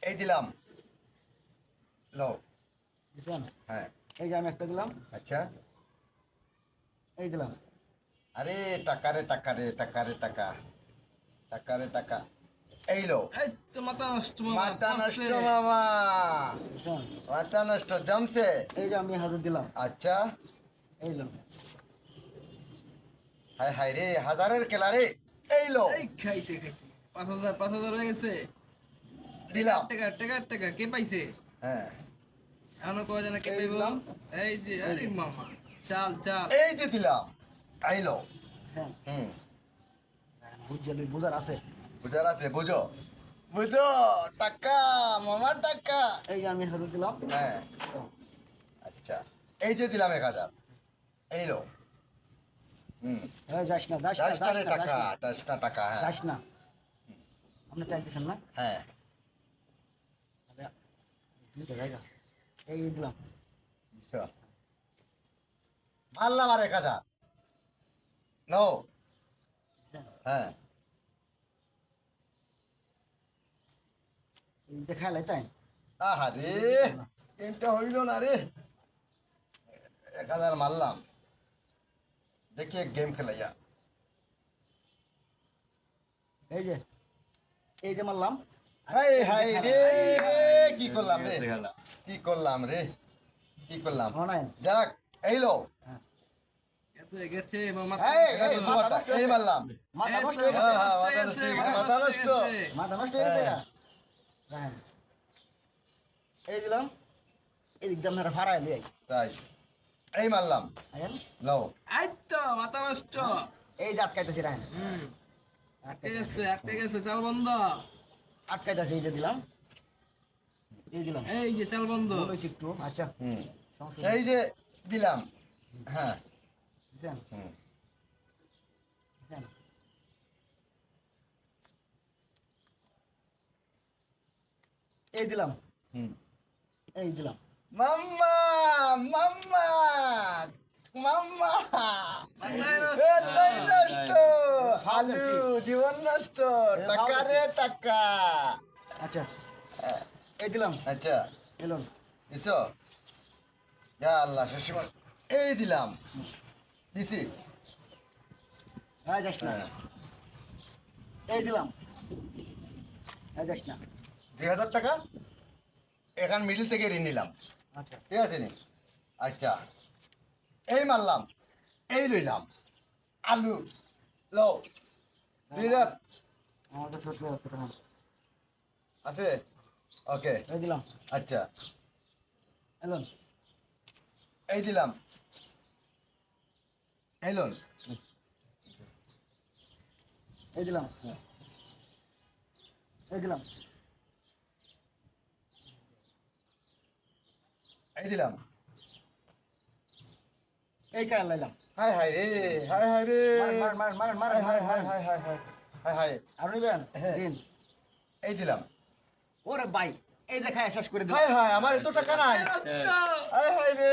এই দিলাম। লো। দিছেন? হ্যাঁ। এই যে আমি একটা দিলাম। আচ্ছা। এই দিলাম। আরে টাকা রে টাকা রে টাকা রে টাকা। টাকা রে টাকা। এই লো। এই তো মাথা নষ্ট মামা মাথা পড়ছে। নষ্ট মামা। দিছেন? মাথা নষ্ট জমছে। এই যে আমি 1000 দিলাম। আচ্ছা। এই লো। হায় হায় রে হাজারের খেলা রে। এই লো। এই খাইছে 5,000 হয়ে গেছে। দিলাম। টাকা কে পাইছে? হ্যাঁ। এখনো কয় জানা কে এই পাইব? দিলাম। এই যে আরে মামা চাল এই যে দিলাম। এই লো। দিছেন? হুম। বুঝলি বুঝার আছে। বুঝার আছে বুঝো। বুঝো টাকা মামার টাকা। এই যে আমি 1000 দিলাম। হ্যাঁ। আচ্ছা। এই যে দিলাম 1000। এই লো। হুম। এই যাস না যাস না দশটা যাস রে না, টাকা যাস 10টা টাকা না, হ্যাঁ। যাস না। আপনি চাইতেছেন না? হ্যাঁ। আরে, দুইটা জায়গা। এই দিলাম। বুঝছো? মারলাম আর 1000। নো। দিছেন? হ্যাঁ। এই দেখালে তাই? আহা রে গেমটা হইল না রে। 1000 মারলাম। দেখি এক গেম খেলাইয়া। এই যে মারলাম। হাই হাই রে কি করলাম রে কি করলাম রে কি করলাম অনাইন। যাক এই লো। গেছে মামা। এই তোমারটা এই মারলাম। মাথা এই নষ্ট তো হয়ে গেছে। মাথা নষ্ট হয়ে হয়ে গেছে, গেছে, মাথা মাথা নষ্ট। নষ্ট হয়ে গেছে। মাথা নষ্ট হয়ে গেছে। হ্যাঁ। রাখেন। এই দিলাম। এই দিক দিয়ে ভাড়ায় লিয়ে তাই এই মারলাম আইন। লো। এই তো মাথা নষ্ট। এই যে আটকাইতেছি রাখেন। আটকে গেছে চাল বন্ধ। আটকাইতেছি এই যে দিলাম। এই দিলাম। এই যে চাল বন্ধ। বলেছি একটু আচ্ছা হুম সমস্যা এই যে দিলাম। হ্যাঁ। দিছেন? হুম দিছেন? এই দিলাম। হুম এই দিলাম। মাম্মা মাম্মা মাম্মা মাথায় নষ্ট। এটাই নষ্ট ফালতু আলু ছি। জীবন নষ্ট টাকা রে টাকা। আচ্ছা এই দিলাম। আচ্ছা এলন। দিছো ইয়া আল্লাহ শশিমন এই দিলাম দিছি। হ্যাঁ যাস না। হ্যাঁ এই দিলাম। হ্যাঁ যাস না। 2000 টাকা এখান মিডিল থেকে ঋণ নিলাম আচ্ছা ঠিক আছে নি। আচ্ছা এই মারলাম এই লইলাম আলু লো 2000 আমার কাছে ছোট আছে তখন। আছে ওকে। এই দিলাম। আচ্ছা এলন। এই দিলাম এই লোন এই দিলাম। এই দিলাম। এই দিলাম। এই কাজ লাইলাম। হাই হাই রে হাই হাই রে মারেন মারেন মারেন মারেন হাই মারেন হাই মারেন। হাই হাই হাই হাই হাই আর নিবেন? হ্যাঁ। দিন। এই দিলাম। ওরে ভাই এই দেখায় শেষ করে দিলাম। হাই হাই আমার এত টাকা নাই। নষ্ট। হাই হাই রে